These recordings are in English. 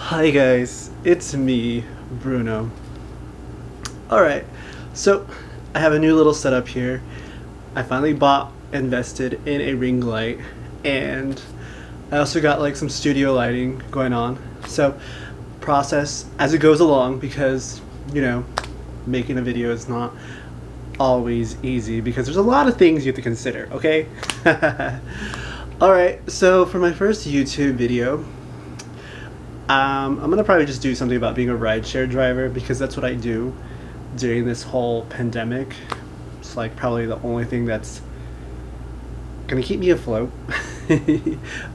Hi guys, it's me, Bruno. Alright, so I have a new little setup here. I finally invested in a ring light, and I also got like some studio lighting going on. So, process as it goes along because, making a video is not always easy because there's a lot of things you have to consider, okay? Alright, so for my first YouTube video, I'm gonna probably just do something about being a rideshare driver because that's what I do during this whole pandemic. It's like probably the only thing that's gonna keep me afloat.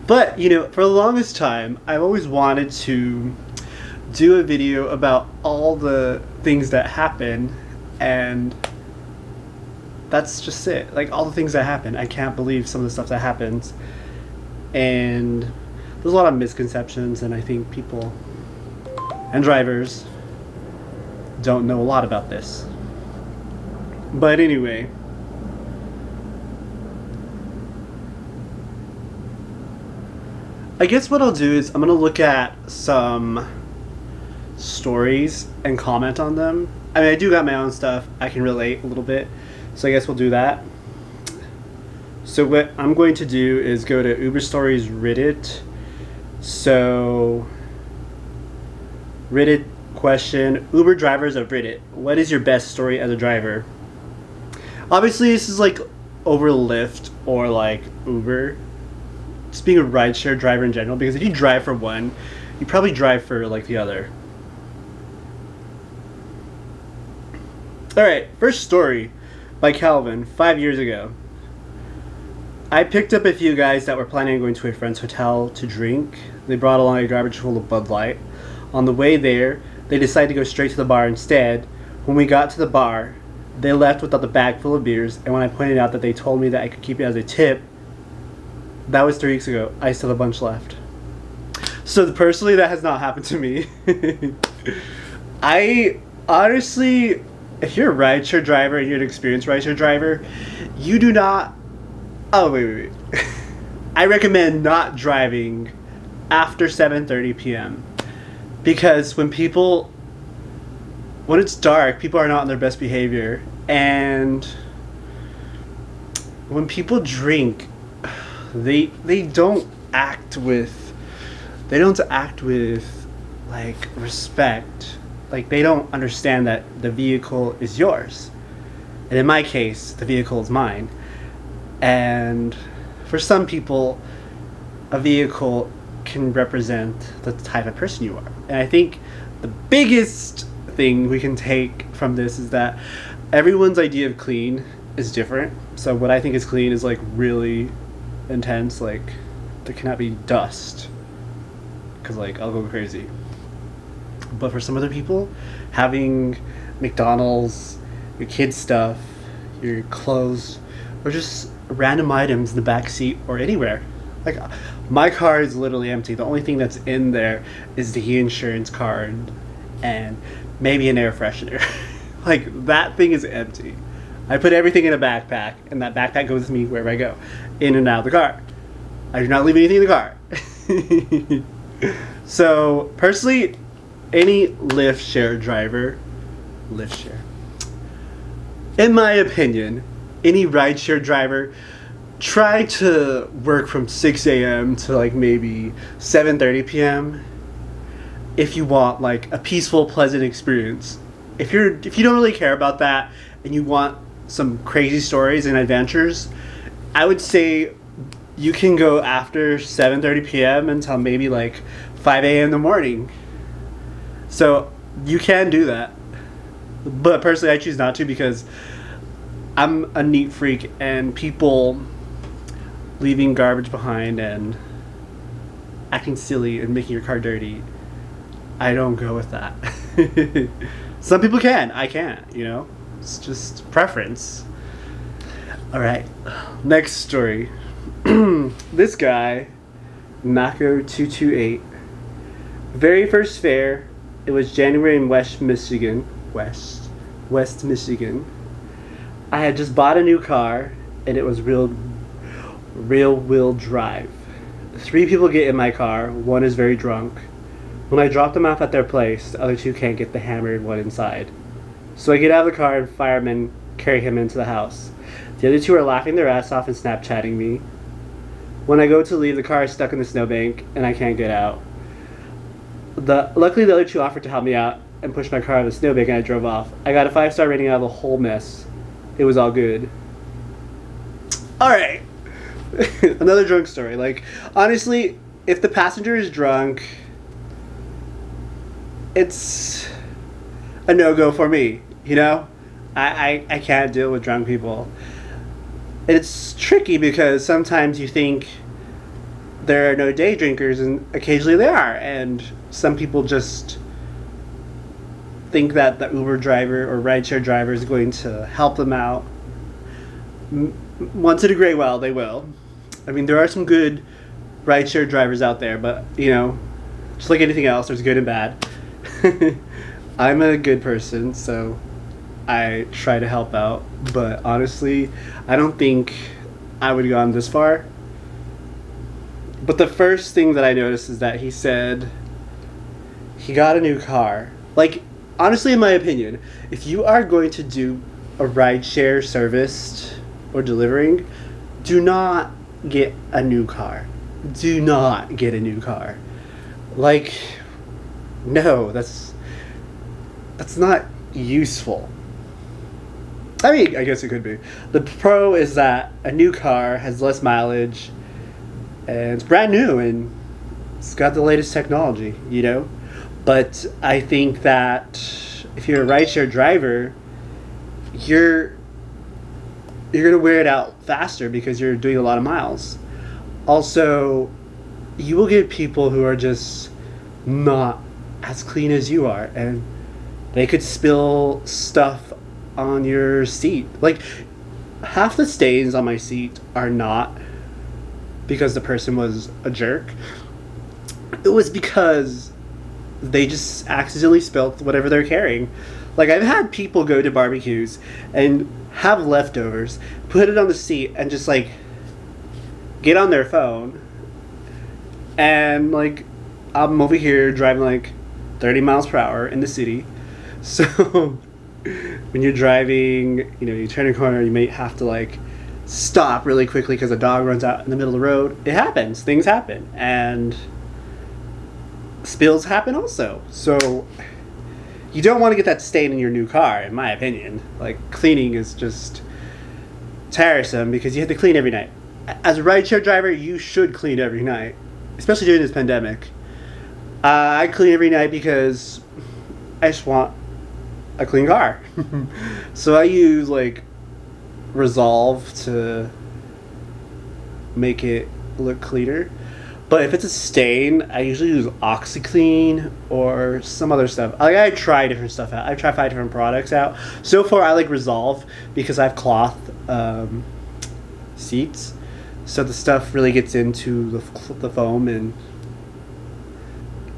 But for the longest time, I've always wanted to do a video about all the things that happen, and that's just it. Like all the things that happen. I can't believe some of the stuff that happens, and there's a lot of misconceptions, and I think people and drivers don't know a lot about this. But anyway, I guess what I'll do is I'm going to look at some stories and comment on them. I mean, I do got my own stuff. I can relate a little bit. So I guess we'll do that. So what I'm going to do is go to Uber Stories Reddit. So, Reddit question, Uber drivers of Reddit, what is your best story as a driver? Obviously, this is like over Lyft or like Uber. Just being a rideshare driver in general, because if you drive for one, you probably drive for like the other. Alright, first story by Calvin, 5 years ago. I picked up a few guys that were planning on going to a friend's hotel to drink. They brought along a garbage full of Bud Light. On the way there, they decided to go straight to the bar instead. When we got to the bar, they left without the bag full of beers, and when I pointed out that they told me that I could keep it as a tip, that was 3 weeks ago. I still have a bunch left. So personally, that has not happened to me. I honestly, if you're a rideshare driver and you're an experienced rideshare driver, you do not... Oh, wait. I recommend not driving after 7:30 p.m. because when it's dark, people are not on their best behavior, and when people drink, they don't act with like respect. Like they don't understand that the vehicle is yours, and in my case, the vehicle is mine. And for some people, a vehicle can represent the type of person you are. And I think the biggest thing we can take from this is that everyone's idea of clean is different. So what I think is clean is like really intense. Like there cannot be dust, because like I'll go crazy. But for some other people, having McDonald's, your kids' stuff, your clothes, or just random items in the back seat or anywhere. Like my car is literally empty. The only thing that's in there is the insurance card and maybe an air freshener. Like that thing is empty. I put everything in a backpack, and that backpack goes with me wherever I go, in and out of the car. I do not leave anything in the car. So personally, any Lyft share driver, in my opinion, any rideshare driver, try to work from 6 a.m. to like maybe 7:30 p.m. if you want like a peaceful, pleasant experience. If you don't really care about that and you want some crazy stories and adventures, I would say you can go after 7:30 p.m. until maybe like 5 a.m. in the morning. So you can do that. But personally, I choose not to because I'm a neat freak, and people leaving garbage behind and acting silly and making your car dirty, I don't go with that. Some people can, I can't, It's just preference. Alright, next story. This guy, Mako228, very first fare, it was January in West Michigan. I had just bought a new car, and it was real wheel drive. 3 people get in my car. 1 is very drunk. When I drop them off at their place, the other two can't get the hammered one inside. So I get out of the car and firemen carry him into the house. The other two are laughing their ass off and Snapchatting me. When I go to leave, the car is stuck in the snowbank and I can't get out. Luckily, the other two offered to help me out and push my car out of the snowbank, and I drove off. I got a 5-star rating out of the whole mess. It was all good. Alright. Another drunk story. Like, honestly, if the passenger is drunk, it's a no-go for me, you know? I can't deal with drunk people. It's tricky because sometimes you think there are no day drinkers, and occasionally they are, and some people just think that the Uber driver or rideshare driver is going to help them out. Once in a great while, they will. I mean, there are some good rideshare drivers out there, but, you know, just like anything else, there's good and bad. I'm a good person, so I try to help out, but honestly, I don't think I would have gone this far. But the first thing that I noticed is that he said he got a new car. Like, honestly, in my opinion, if you are going to do a rideshare service or delivering, do not get a new car. Do not get a new car. Like, no, that's not useful. I mean, I guess it could be. The pro is that a new car has less mileage, and it's brand new, and it's got the latest technology, you know? But I think that if you're a rideshare driver, you're going to wear it out faster because you're doing a lot of miles. Also, you will get people who are just not as clean as you are, and they could spill stuff on your seat. Like, half the stains on my seat are not because the person was a jerk. It was because they just accidentally spilled whatever they're carrying. Like, I've had people go to barbecues and have leftovers, put it on the seat, and just, like, get on their phone. And, like, I'm over here driving, like, 30 miles per hour in the city. So, when you're driving, you know, you turn a corner, you may have to, like, stop really quickly because a dog runs out in the middle of the road. It happens. Things happen. And spills happen also. So you don't want to get that stain in your new car, in my opinion. Like, cleaning is just tiresome because you have to clean every night. As a rideshare driver, you should clean every night, especially during this pandemic. I clean every night because I just want a clean car. So I use, like, Resolve to make it look cleaner. But if it's a stain, I usually use OxyClean or some other stuff. Like, I try different stuff out. I've tried 5 different products out. So far, I like Resolve because I have cloth seats. So the stuff really gets into the foam and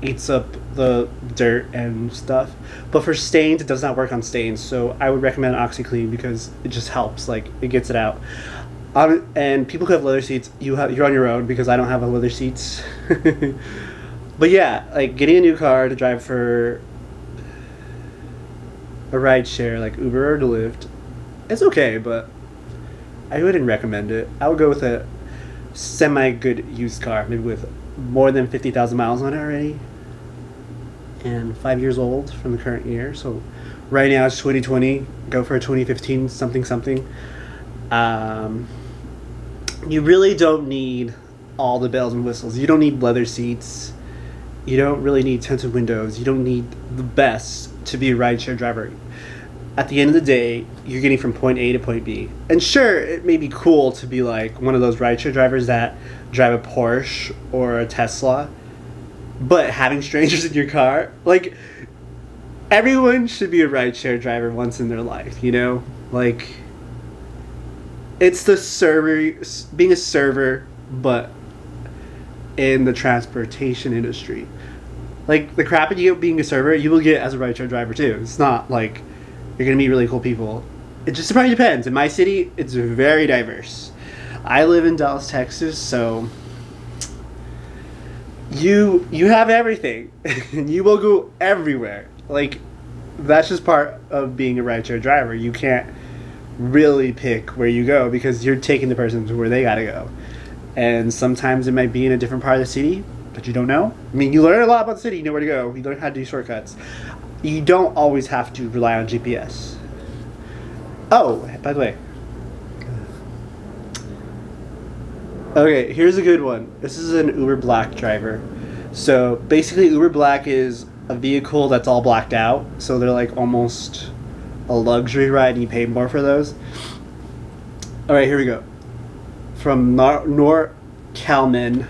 eats up the dirt and stuff. But for stains, it does not work on stains. So I would recommend OxyClean because it just helps. Like, it gets it out. And people who have leather seats, you're on your own because I don't have a leather seats. But yeah, like, getting a new car to drive for a ride share like Uber or Lyft, it's okay, but I wouldn't recommend it. I would go with a semi-good used car, maybe with more than 50,000 miles on it already, and 5 years old from the current year. So right now it's 2020. Go for a 2015 something. You really don't need all the bells and whistles. You don't need leather seats. You don't really need tinted windows. You don't need the best to be a rideshare driver. At the end of the day, you're getting from point A to point B. And sure, it may be cool to be like one of those rideshare drivers that drive a Porsche or a Tesla, but having strangers in your car, like, everyone should be a rideshare driver once in their life, you know? Like, it's the server, being a server, but in the transportation industry. Like, the crap you get being a server, you will get as a rideshare driver too. It's not like you're going to meet really cool people. It just probably depends. In my city, it's very diverse. I live in Dallas, Texas, so you have everything. You will go everywhere. Like, that's just part of being a rideshare driver. You can't really pick where you go because you're taking the person to where they gotta go. And sometimes it might be in a different part of the city, but you don't know. I mean, you learn a lot about the city. You know where to go. You learn how to do shortcuts. You don't always have to rely on GPS. Oh, by the way. Okay, here's a good one. This is an Uber Black driver. So basically, Uber Black is a vehicle that's all blacked out. So they're like almost a luxury ride, and you pay more for those. All right, here we go. From Nor Kalman.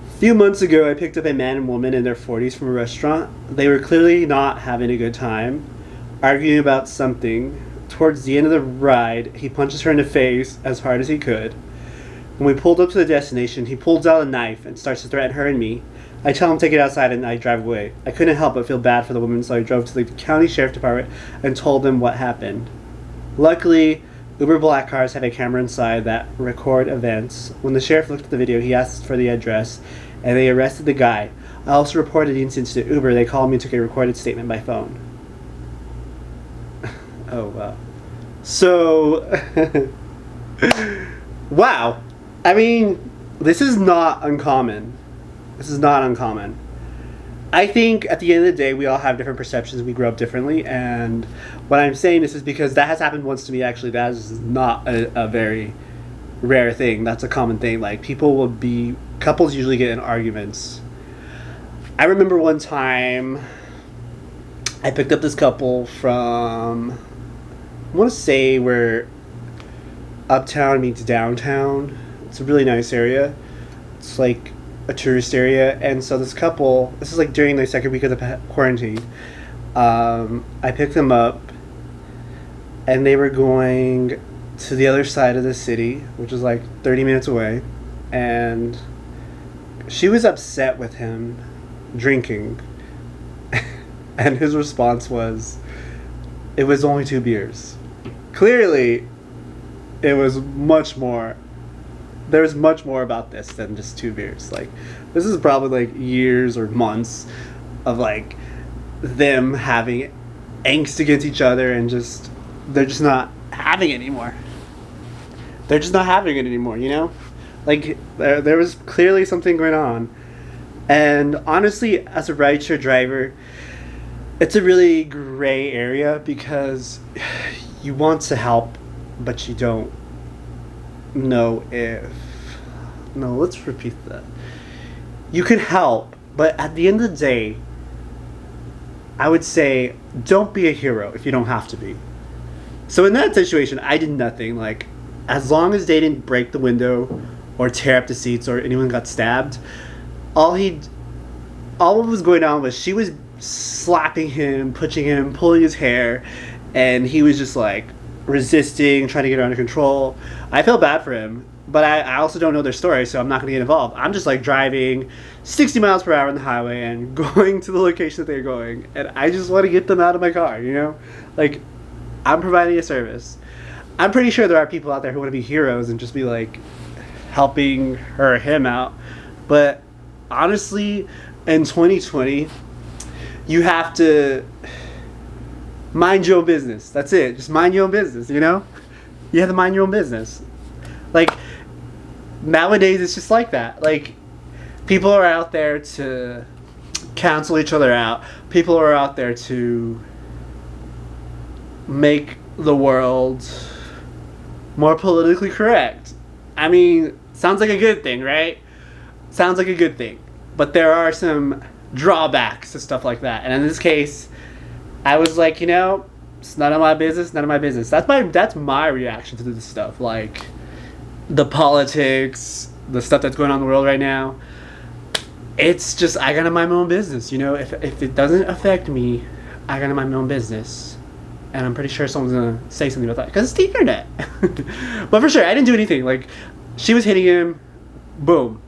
A few months ago, I picked up a man and woman in their 40s from a restaurant. They were clearly not having a good time, arguing about something. Towards the end of the ride, he punches her in the face as hard as he could. When we pulled up to the destination, he pulls out a knife and starts to threaten her and me. I tell him to take it outside and I drive away. I couldn't help but feel bad for the woman, so I drove to the county sheriff department and told them what happened. Luckily, Uber Black cars have a camera inside that record events. When the sheriff looked at the video, he asked for the address, and they arrested the guy. I also reported the incident to Uber. They called me and took a recorded statement by phone. Oh, wow. So, wow. I mean, this is not uncommon. This is not uncommon. I think at the end of the day, we all have different perceptions. We grow up differently. And what I'm saying this is because that has happened once to me, actually. That is not a very rare thing. That's a common thing. Like, couples usually get in arguments. I remember one time I picked up this couple from, I want to say where uptown meets downtown. It's a really nice area. It's like a tourist area. And so this couple, this is like during the second week of the quarantine, I picked them up and they were going to the other side of the city, which was like 30 minutes away. And she was upset with him drinking. And his response was, it was only 2 beers. Clearly, it was much more. There's much more about this than just 2 beers. Like, this is probably like years or months of like them having angst against each other and just, they're just not having it anymore. They're just not having it anymore, you know? Like, there was clearly something going on. And honestly, as a rideshare driver, it's a really gray area because you want to help, but you don't know if... No, let's repeat that. You can help, but at the end of the day, I would say don't be a hero if you don't have to be. So in that situation, I did nothing. Like, as long as they didn't break the window or tear up the seats or anyone got stabbed, all what was going on was she was slapping him, pushing him, pulling his hair, and he was just like resisting, trying to get her under control. I felt bad for him, but I also don't know their story, so I'm not going to get involved. I'm just like driving 60 miles per hour on the highway and going to the location that they're going, and I just want to get them out of my car, you know? Like, I'm providing a service. I'm pretty sure there are people out there who want to be heroes and just be like helping her or him out, but honestly, in 2020, you have to mind your own business. That's it. Just mind your own business, you know? You have to mind your own business. Like, nowadays, it's just like that. Like, people are out there to cancel each other out. People are out there to make the world more politically correct. I mean, sounds like a good thing, right? Sounds like a good thing. But there are some drawbacks to stuff like that. And in this case, I was like, you know, it's none of my business, none of my business. That's my reaction to this stuff. Like, the politics, the stuff that's going on in the world right now. It's just, I gotta mind my own business, you know? If it doesn't affect me, I gotta mind my own business. And I'm pretty sure someone's gonna say something about that, because it's the internet. But for sure, I didn't do anything. Like, she was hitting him, boom.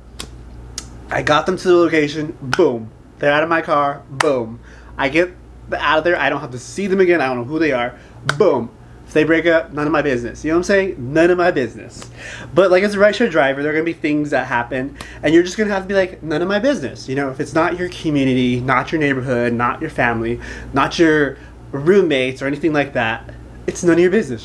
I got them to the location, boom. They're out of my car, boom. I get out of there, I don't have to see them again, I don't know who they are, boom. If they break up, none of my business. You know what I'm saying? None of my business. But like as a rideshare driver, there are gonna be things that happen, and you're just gonna have to be like, none of my business. You know, if it's not your community, not your neighborhood, not your family, not your roommates or anything like that, it's none of your business.